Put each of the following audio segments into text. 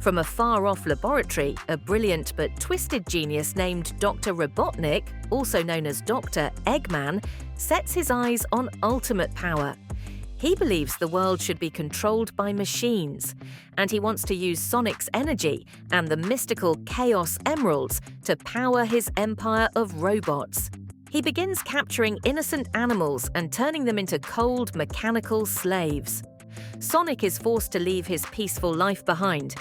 From a far-off laboratory, a brilliant but twisted genius named Dr. Robotnik, also known as Dr. Eggman, sets his eyes on ultimate power. He believes the world should be controlled by machines, and he wants to use Sonic's energy and the mystical Chaos Emeralds to power his empire of robots. He begins capturing innocent animals and turning them into cold, mechanical slaves. Sonic is forced to leave his peaceful life behind.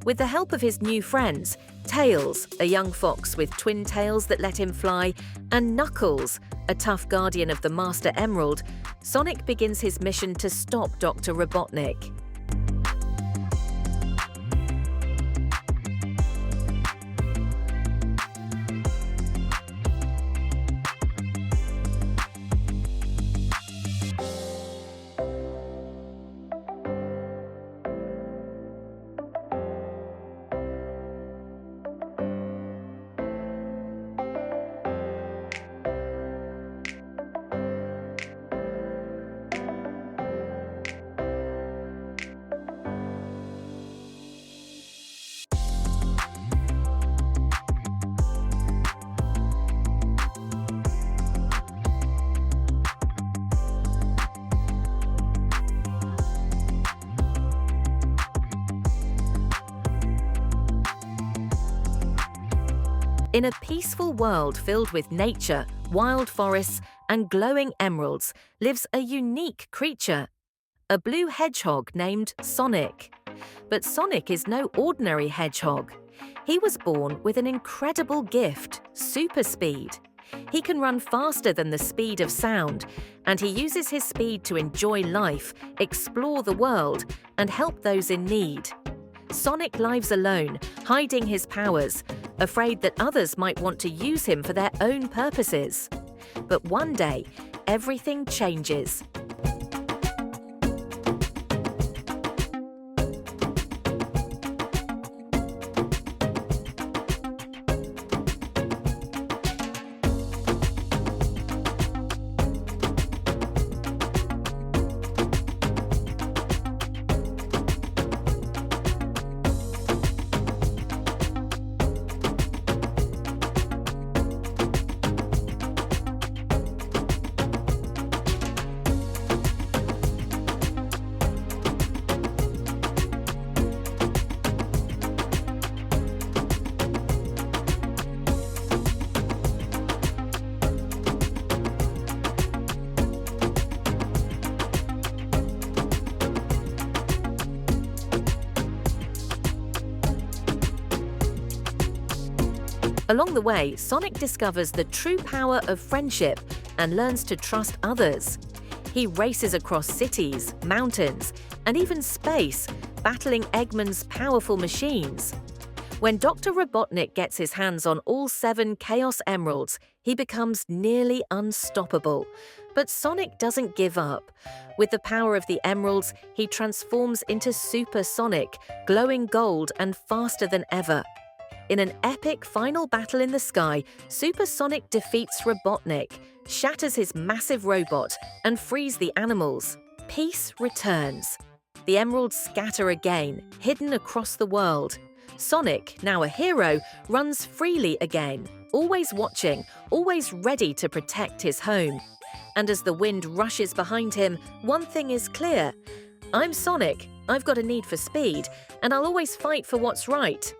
With the help of his new friends, Tails, a young fox with twin tails that let him fly, and Knuckles, a tough guardian of the Master Emerald, Sonic begins his mission to stop Dr. Robotnik. In a peaceful world filled with nature, wild forests, and glowing emeralds lives a unique creature, a blue hedgehog named Sonic. But Sonic is no ordinary hedgehog. He was born with an incredible gift, super speed. He can run faster than the speed of sound, and he uses his speed to enjoy life, explore the world, and help those in need. Sonic lives alone, hiding his powers, afraid that others might want to use him for their own purposes. But one day, everything changes. Along the way, Sonic discovers the true power of friendship and learns to trust others. He races across cities, mountains, and even space, battling Eggman's powerful machines. When Dr. Robotnik gets his hands on all 7 Chaos Emeralds, he becomes nearly unstoppable. But Sonic doesn't give up. With the power of the emeralds, he transforms into Super Sonic, glowing gold and faster than ever. In an epic final battle in the sky, Super Sonic defeats Robotnik, shatters his massive robot, and frees the animals. Peace returns. The emeralds scatter again, hidden across the world. Sonic, now a hero, runs freely again, always watching, always ready to protect his home. And as the wind rushes behind him, one thing is clear. I'm Sonic, I've got a need for speed, and I'll always fight for what's right.